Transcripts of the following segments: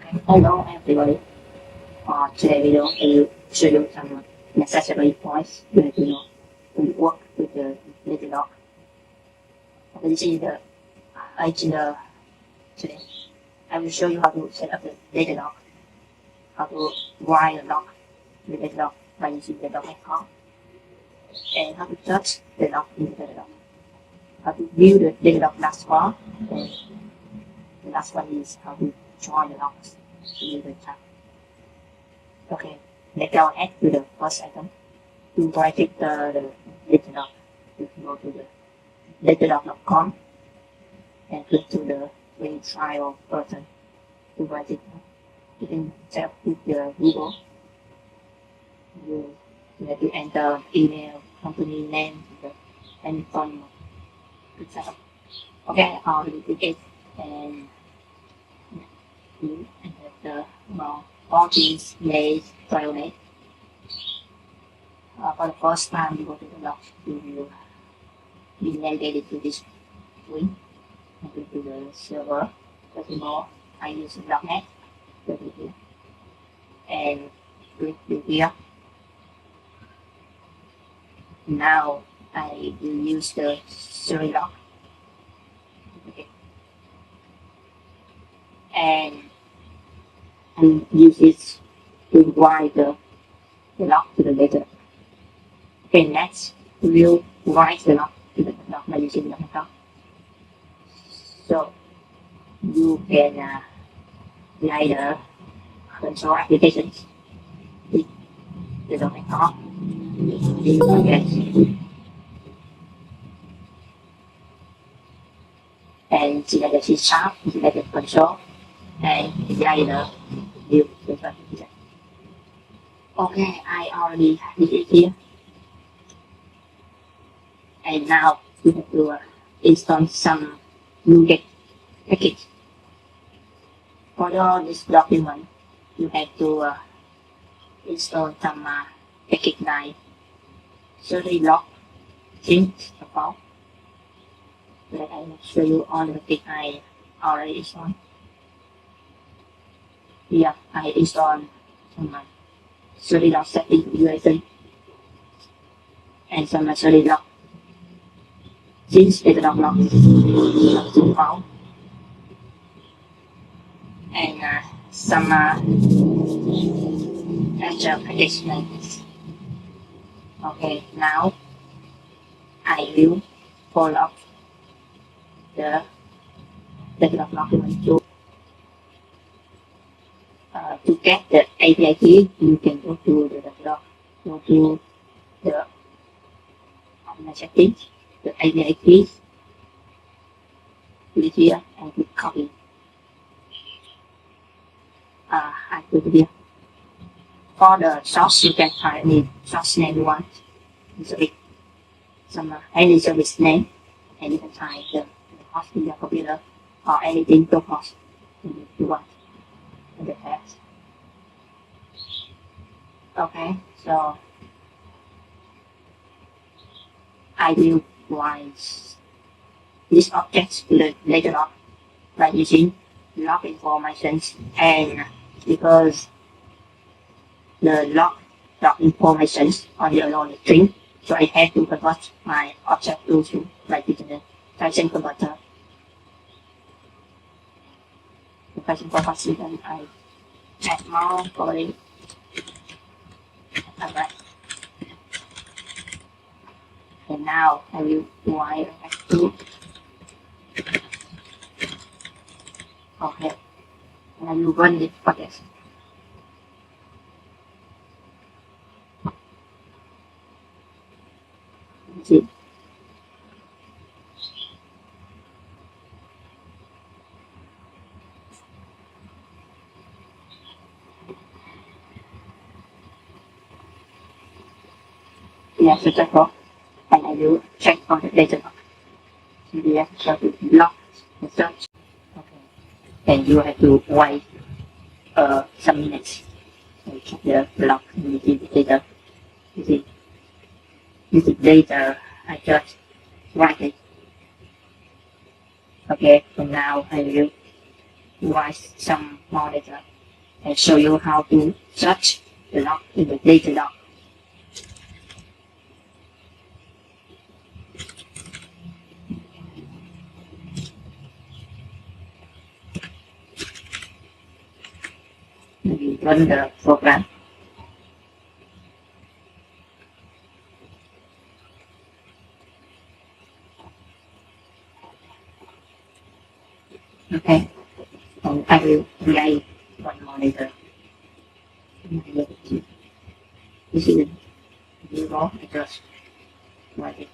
Hello everybody. Today video I will show you some necessary points you have to know when you work with the Datadog. Okay, this is the agenda today. I will show you how to set up the Datadog, how to write a log in the Datadog by using the dog.com, and how to search the log in the Datadog, how to view the Datadog dashboard, and the last one is how to join the logs in the chat. Okay, let's go ahead to the first item. To write it the Datadog, you can go to the Datadog.com and click to the free trial button to write it. You can set up with your Google. You have to enter email, company name, and phone number to set up. Okay, I already did it, and you enter the all these days trial date. For the first time you go to the log, you will be navigated to this screen and go to the server. First of all, I use .NET, go to here and click to here. Now I will use the server log. Okay. And I use it to write the log to the data. Okay, next we will write the log to the log by using the method. So you can write the control applications with the method. And select the C# select the control, and write the view control application. Okay, I already did it here. And now you have to install some NuGet package. For this document, you have to install some package like Datadog since above. Let I will show you all the package I already installed. Here I installed some Datadog setting configuration and some Datadog since Datadog log default, and some extra package like this. Okay, now I will pull up the Datadog document to get the API key. You can go to the Datadog, go to the settings, the API keys, click here and click copy. I put it here. For the source, you can find any source name you want. So some any service name, and you can find the host in your computer or anything to host you want in the text. Okay, so I will write this object to the Datadog by using log informations, and because the log informations on the alone string, so I have to convert my object to string by using the function converter. The function converter, then I add more coding. Alright. And now I will write to. Okay. And I will run this project. That's it. Yeah, successful. And I will check on the Datadog. So we have to log the search. Okay. And you have to wait some minutes. So check the log and see the data. You see, this is data I just write it. Okay, so now I will write some more data. and show you how to search the log in the Datadog. We run the program. Okay, and I will create one more later. This is a new role, I just write it.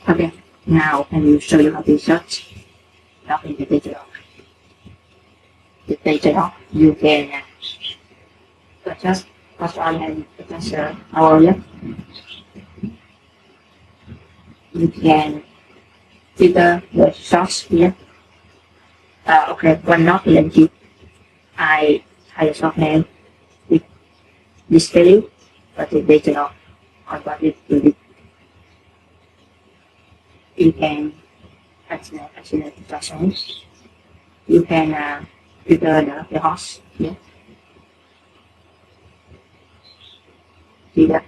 Okay, now I will show you how to search log in the Datadog. The Datadog, you can adjust password and adjust our left. You can filter the source here. Okay, one not related. I hide the source name with this value, but the Datadog convert it to this. You can activate instructions. You can filter the host here. Filter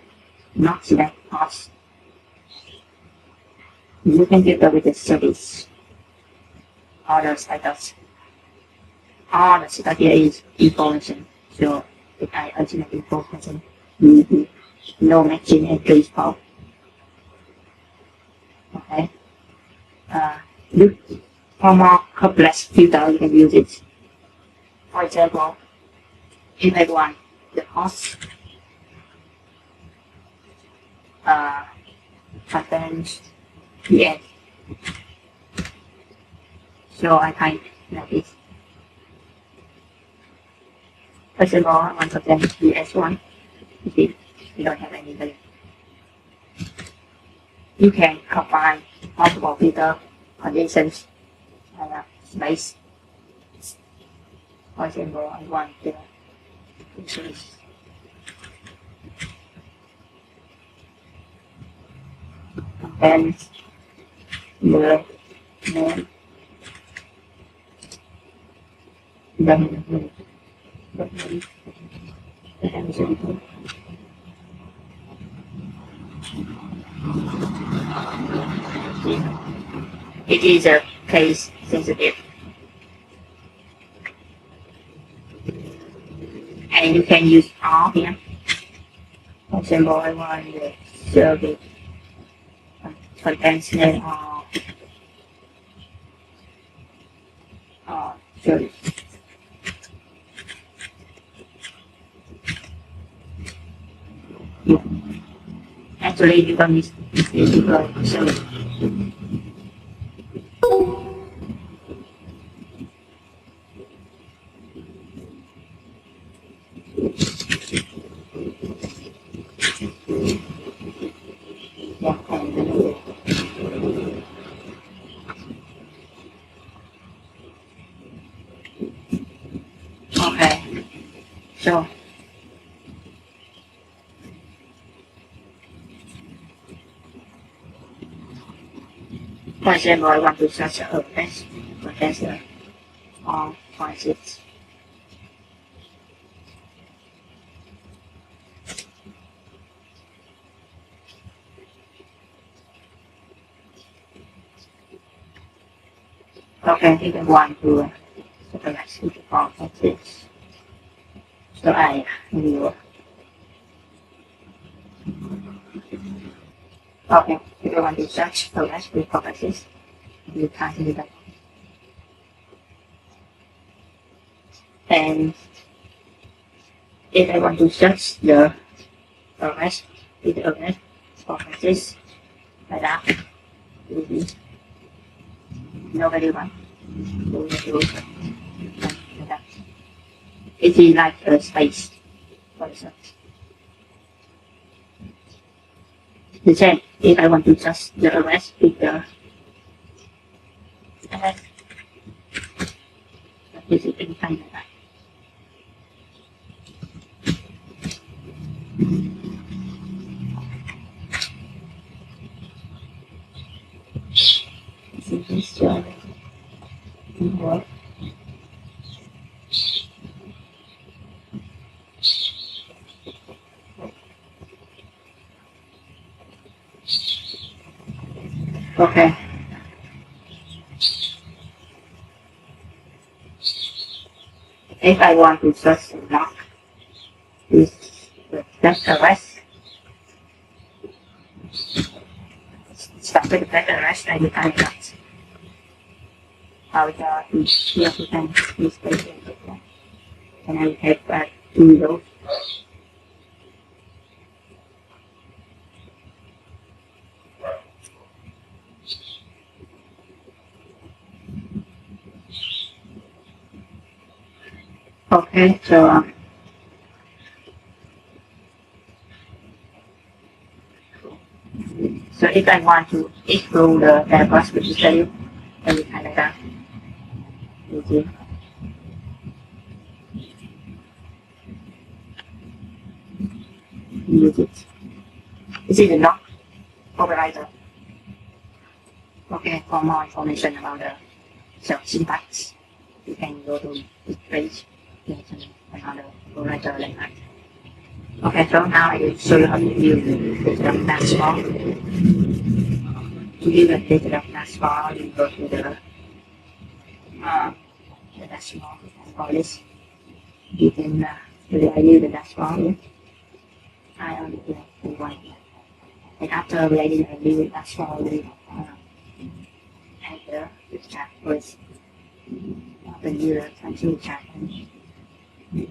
not select host. You can filter with the service. All the status. All the status here is information. So if I alternate information, we will no matching and trace fault. Okay. Look for more complex filter, you can use it. For example, if I want the host contains PS, so I type like this. For example, I want to contain PS1. You don't have any value. You can combine multiple filter conditions and space. For example, I want the insurance. And the name. It is a case sensitive. And you can use all here. For example, I want the service contains name or service. Yeah. Actually, you don't need to service. Okay, so for example, I want to search a test for tester or for it. Okay, if I want to select it for this, so I will. Okay, if I want to search the recipe properties, you can do that. And if I want to search the recipe properties like that, no value one. It is like a space for the search. The same, if I want to just the arrest with the arrest, this is any kind of that. This is work. Okay. If I want to just lock this left arrest, start with the left arrest and you can cut. How we can here we can use space and I have two rows. Okay, so if I want to explore the diagram which is value, then we can like that. Okay. Use it. This is the lock overrider. Okay, for more information about the syntax, you can go to this page. Another overrider like that. Okay, so now I will show you how to view the Datadog Dashboard. To view the Datadog Dashboard, you go to the dashboard list. You can review the dashboard. I only like one. And after review the dashboard, we enter the chat first. Open the continue chat. And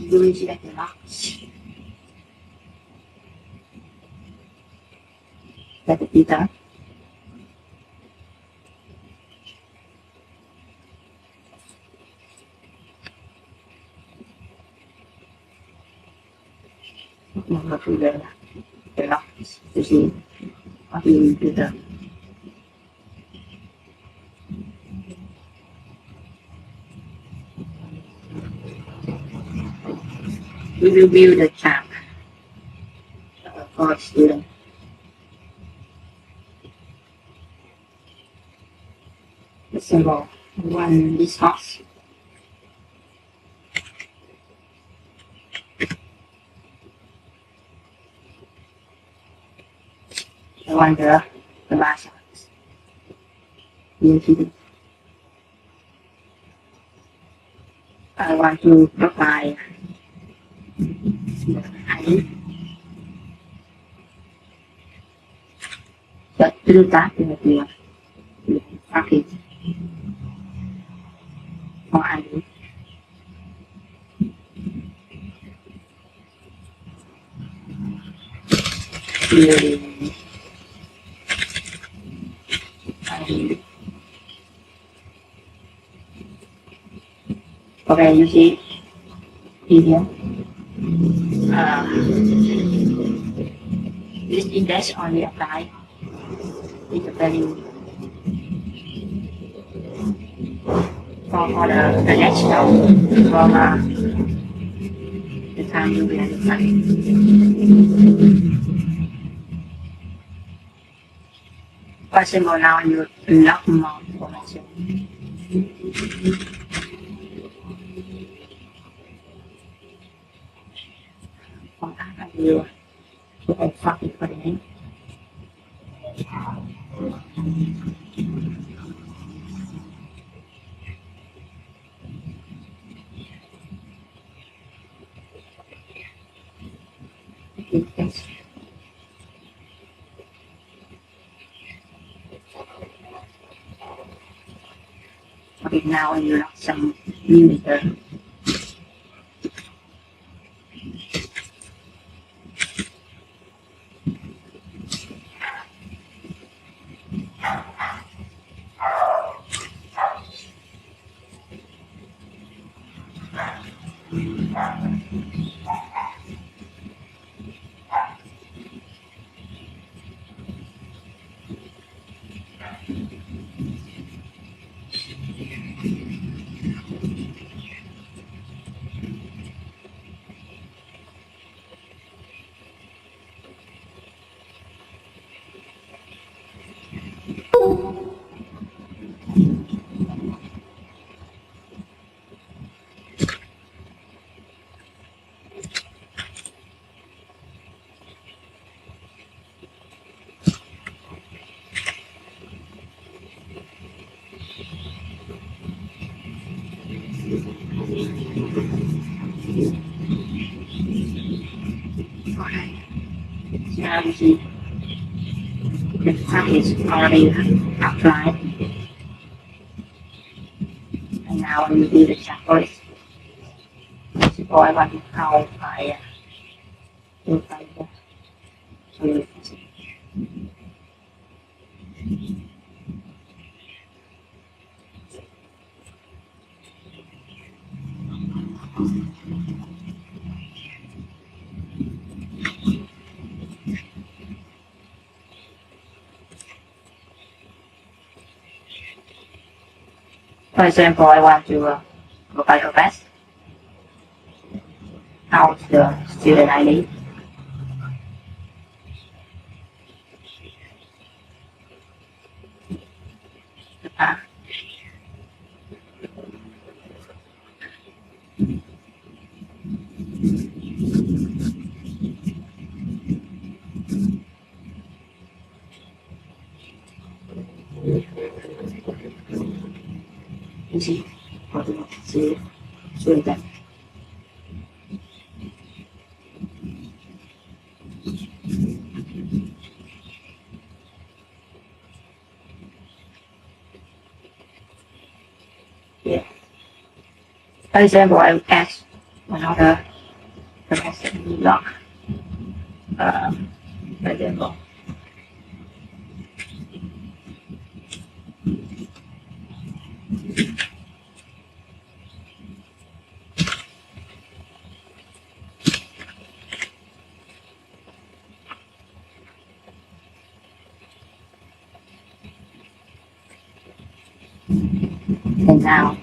you will select the box. Let it be done. Now go to the box to see what you will do there. We will build a chat for students. The symbol one this box. I want the bar charts. I want to provide the ID. But to do that, you have to package for ID. Okay, you see here. This index only apply with the value for the next node from the time you will apply. Possible now you lock more information. From that you can fuck it for the name. Yes. Okay, now you lock some limiter. Now you see the package already applied. And now when you do the check for it, before I want to how I do by the For example, I want to go by a best. How's the student ID? The path. You see, for the student. Yeah. For example, I will add another domestic block. For example, and now